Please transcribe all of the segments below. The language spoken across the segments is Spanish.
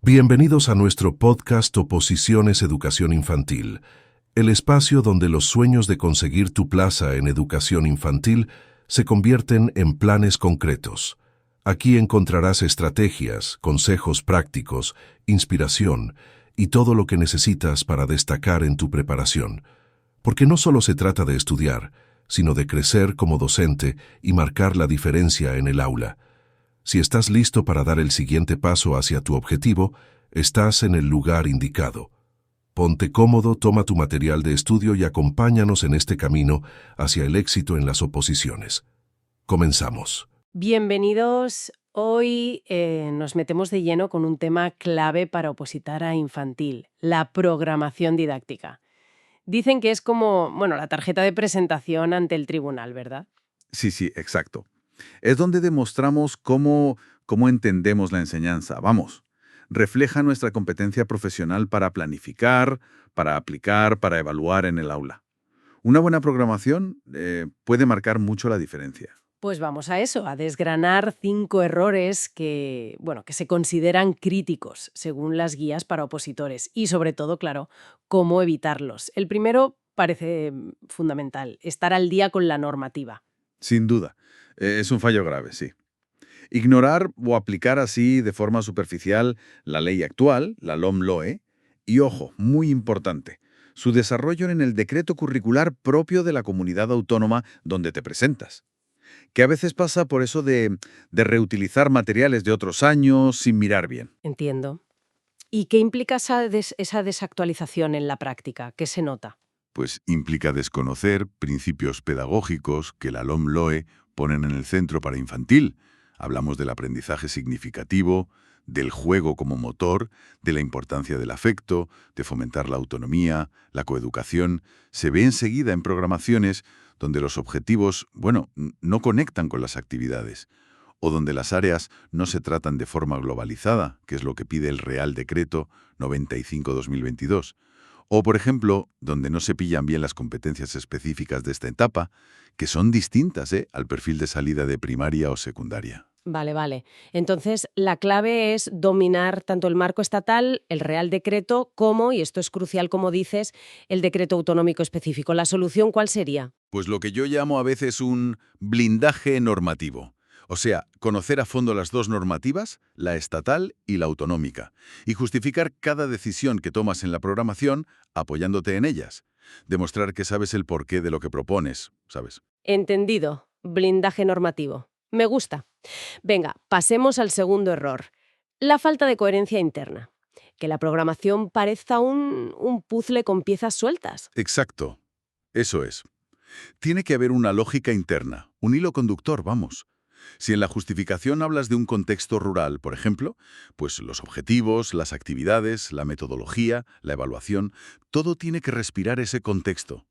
Bienvenidos a nuestro podcast Oposiciones Educación Infantil, el espacio donde los sueños de conseguir tu plaza en educación infantil se convierten en planes concretos. Aquí encontrarás estrategias, consejos prácticos, inspiración y todo lo que necesitas para destacar en tu preparación. Porque no solo se trata de estudiar, sino de crecer como docente y marcar la diferencia en el aula. Si estás listo para dar el siguiente paso hacia tu objetivo, estás en el lugar indicado. Ponte cómodo, toma tu material de estudio y acompáñanos en este camino hacia el éxito en las oposiciones. Comenzamos. Bienvenidos. Hoy nos metemos de lleno con un tema clave para opositar a infantil, la programación didáctica. Dicen que es como, la tarjeta de presentación ante el tribunal, ¿verdad? Sí, exacto. Es donde demostramos cómo entendemos la enseñanza. Vamos, refleja nuestra competencia profesional para planificar, para aplicar, para evaluar en el aula. Una buena programación puede marcar mucho la diferencia. Pues vamos a eso, a desgranar 5 errores que se consideran críticos según las guías para opositores y, sobre todo, claro, cómo evitarlos. El primero parece fundamental, estar al día con la normativa. Sin duda, es un fallo grave, sí. Ignorar o aplicar así de forma superficial la ley actual, la LOM-LOE, y ojo, muy importante, su desarrollo en el decreto curricular propio de la comunidad autónoma donde te presentas. Que a veces pasa por eso de reutilizar materiales de otros años sin mirar bien. Entiendo. ¿Y qué implica esa desactualización en la práctica? ¿Qué se nota? Pues implica desconocer principios pedagógicos que la LOM-LOE ponen en el centro para infantil. Hablamos del aprendizaje significativo, del juego como motor, de la importancia del afecto, de fomentar la autonomía, la coeducación. Se ve enseguida en programaciones donde los objetivos, no conectan con las actividades, o donde las áreas no se tratan de forma globalizada, que es lo que pide el Real Decreto 95/2022. O, por ejemplo, donde no se pillan bien las competencias específicas de esta etapa, que son distintas al perfil de salida de primaria o secundaria. Vale. Entonces, la clave es dominar tanto el marco estatal, el Real Decreto, como, y esto es crucial como dices, el decreto autonómico específico. ¿La solución cuál sería? Pues lo que yo llamo a veces un blindaje normativo. O sea, conocer a fondo las dos normativas, la estatal y la autonómica, y justificar cada decisión que tomas en la programación apoyándote en ellas. Demostrar que sabes el porqué de lo que propones, ¿sabes? Entendido. Blindaje normativo. Me gusta. Venga, pasemos al segundo error. La falta de coherencia interna. Que la programación parezca un puzzle con piezas sueltas. Exacto. Eso es. Tiene que haber una lógica interna, un hilo conductor, vamos. Si en la justificación hablas de un contexto rural, por ejemplo, pues los objetivos, las actividades, la metodología, la evaluación, todo tiene que respirar ese contexto.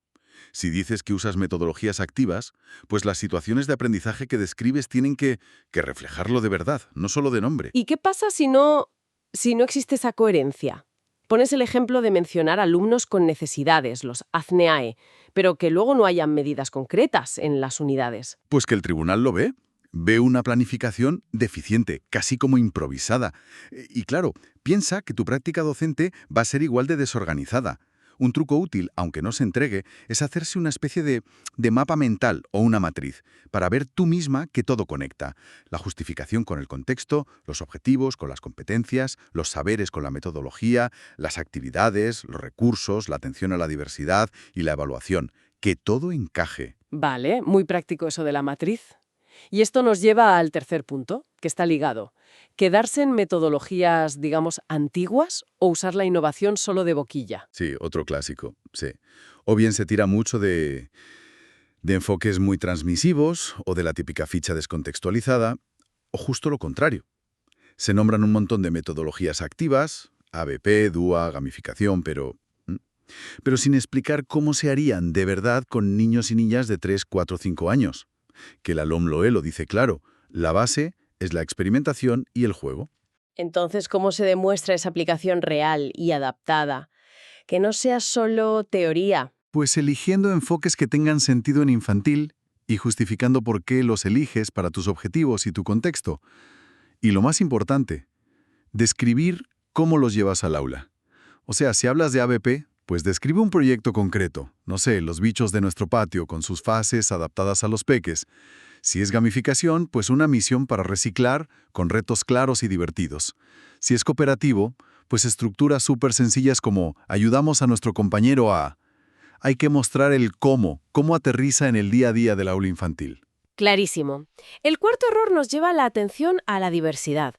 Si dices que usas metodologías activas, pues las situaciones de aprendizaje que describes tienen que reflejarlo de verdad, no solo de nombre. ¿Y qué pasa si no existe esa coherencia? Pones el ejemplo de mencionar alumnos con necesidades, los ACNEAE, pero que luego no hayan medidas concretas en las unidades. Pues que el tribunal lo ve. Ve una planificación deficiente, casi como improvisada. Y claro, piensa que tu práctica docente va a ser igual de desorganizada. Un truco útil, aunque no se entregue, es hacerse una especie de mapa mental o una matriz, para ver tú misma que todo conecta. La justificación con el contexto, los objetivos con las competencias, los saberes con la metodología, las actividades, los recursos, la atención a la diversidad y la evaluación. Que todo encaje. Vale, muy práctico eso de la matriz. Y esto nos lleva al tercer punto, que está ligado. Quedarse en metodologías, digamos, antiguas o usar la innovación solo de boquilla. Sí, otro clásico, sí. O bien se tira mucho de enfoques muy transmisivos o de la típica ficha descontextualizada, o justo lo contrario. Se nombran un montón de metodologías activas, ABP, DUA, gamificación, pero sin explicar cómo se harían de verdad con niños y niñas de 3, 4, 5 años. Que la LOM-LOE lo dice claro, la base es la experimentación y el juego. Entonces, ¿cómo se demuestra esa aplicación real y adaptada? Que no sea solo teoría. Pues eligiendo enfoques que tengan sentido en infantil y justificando por qué los eliges para tus objetivos y tu contexto. Y lo más importante, describir cómo los llevas al aula. O sea, si hablas de ABP, pues describe un proyecto concreto. No sé, los bichos de nuestro patio con sus fases adaptadas a los peques. Si es gamificación, pues una misión para reciclar con retos claros y divertidos. Si es cooperativo, pues estructuras súper sencillas como ayudamos a nuestro compañero a... Hay que mostrar el cómo aterriza en el día a día del aula infantil. Clarísimo. El cuarto error nos lleva la atención a la diversidad,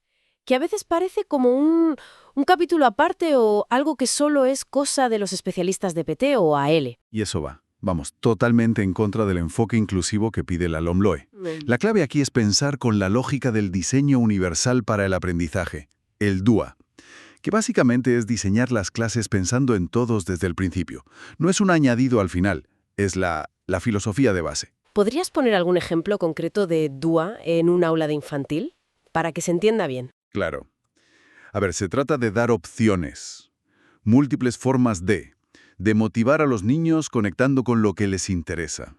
que a veces parece como un capítulo aparte o algo que solo es cosa de los especialistas de PT o AL. Y eso va, vamos, totalmente en contra del enfoque inclusivo que pide la LOM LOE. La clave aquí es pensar con la lógica del diseño universal para el aprendizaje, el DUA, que básicamente es diseñar las clases pensando en todos desde el principio. No es un añadido al final, es la filosofía de base. ¿Podrías poner algún ejemplo concreto de DUA en un aula de infantil? Para que se entienda bien. Claro. A ver, se trata de dar opciones, múltiples formas de motivar a los niños conectando con lo que les interesa,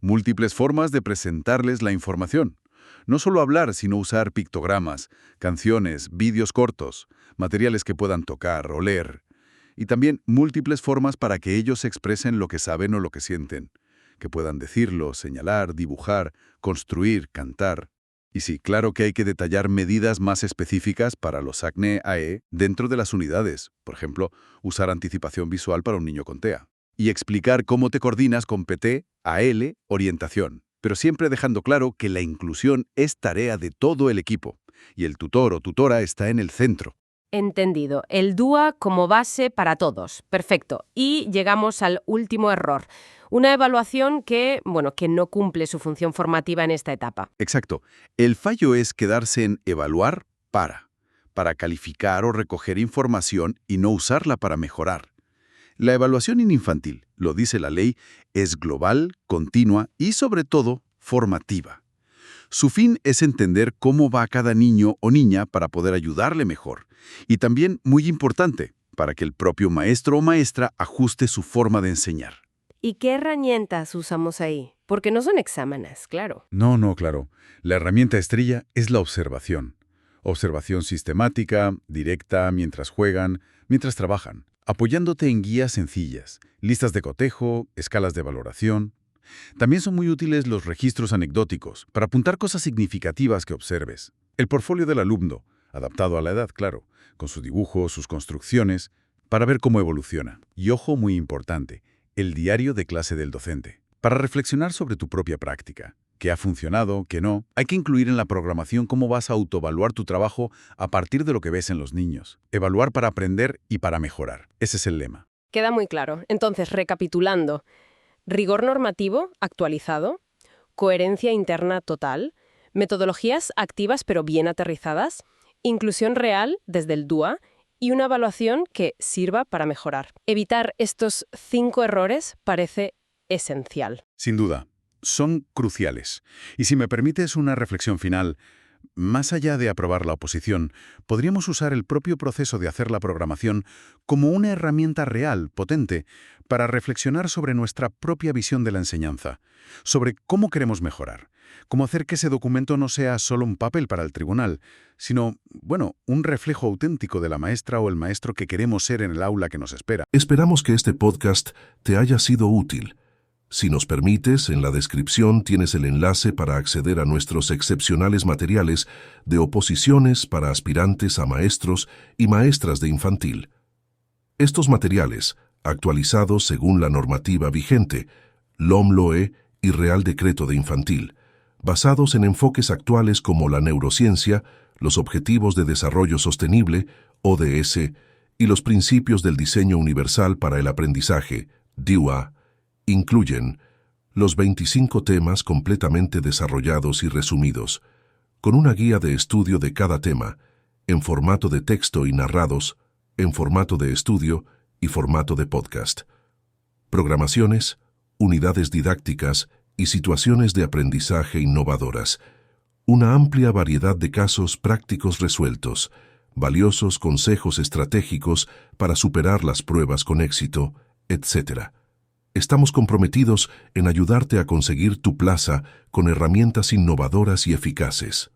múltiples formas de presentarles la información. No solo hablar, sino usar pictogramas, canciones, vídeos cortos, materiales que puedan tocar o leer. Y también múltiples formas para que ellos expresen lo que saben o lo que sienten, que puedan decirlo, señalar, dibujar, construir, cantar. Y sí, claro que hay que detallar medidas más específicas para los ACNE-AE dentro de las unidades. Por ejemplo, usar anticipación visual para un niño con TEA. Y explicar cómo te coordinas con PT, AL, orientación. Pero siempre dejando claro que la inclusión es tarea de todo el equipo. Y el tutor o tutora está en el centro. Entendido. El DUA como base para todos. Perfecto. Y llegamos al último error. Una evaluación que no cumple su función formativa en esta etapa. Exacto. El fallo es quedarse en evaluar para calificar o recoger información y no usarla para mejorar. La evaluación infantil, lo dice la ley, es global, continua y, sobre todo, formativa. Su fin es entender cómo va cada niño o niña para poder ayudarle mejor. Y también, muy importante, para que el propio maestro o maestra ajuste su forma de enseñar. ¿Y qué herramientas usamos ahí? Porque no son exámenes, claro. No, claro. La herramienta estrella es la observación. Observación sistemática, directa, mientras juegan, mientras trabajan, apoyándote en guías sencillas, listas de cotejo, escalas de valoración. También son muy útiles los registros anecdóticos, para apuntar cosas significativas que observes. El portfolio del alumno, adaptado a la edad, claro, con sus dibujos, sus construcciones, para ver cómo evoluciona. Y ojo muy importante, el diario de clase del docente. Para reflexionar sobre tu propia práctica, qué ha funcionado, qué no, hay que incluir en la programación cómo vas a autoevaluar tu trabajo a partir de lo que ves en los niños. Evaluar para aprender y para mejorar. Ese es el lema. Queda muy claro. Entonces, recapitulando. Rigor normativo actualizado, coherencia interna total, metodologías activas pero bien aterrizadas, inclusión real desde el DUA y una evaluación que sirva para mejorar. Evitar estos 5 errores parece esencial. Sin duda, son cruciales. Y si me permites una reflexión final, más allá de aprobar la oposición, podríamos usar el propio proceso de hacer la programación como una herramienta real, potente, para reflexionar sobre nuestra propia visión de la enseñanza, sobre cómo queremos mejorar, cómo hacer que ese documento no sea solo un papel para el tribunal, sino, un reflejo auténtico de la maestra o el maestro que queremos ser en el aula que nos espera. Esperamos que este podcast te haya sido útil. Si nos permites, en la descripción tienes el enlace para acceder a nuestros excepcionales materiales de oposiciones para aspirantes a maestros y maestras de infantil. Estos materiales, actualizados según la normativa vigente, LOM LOE y Real Decreto de Infantil, basados en enfoques actuales como la neurociencia, los Objetivos de Desarrollo Sostenible, ODS, y los Principios del Diseño Universal para el Aprendizaje, DIUA, incluyen los 25 temas completamente desarrollados y resumidos, con una guía de estudio de cada tema, en formato de texto y narrados, en formato de estudio y formato de podcast. Programaciones, unidades didácticas y situaciones de aprendizaje innovadoras. Una amplia variedad de casos prácticos resueltos, valiosos consejos estratégicos para superar las pruebas con éxito, etc. Estamos comprometidos en ayudarte a conseguir tu plaza con herramientas innovadoras y eficaces.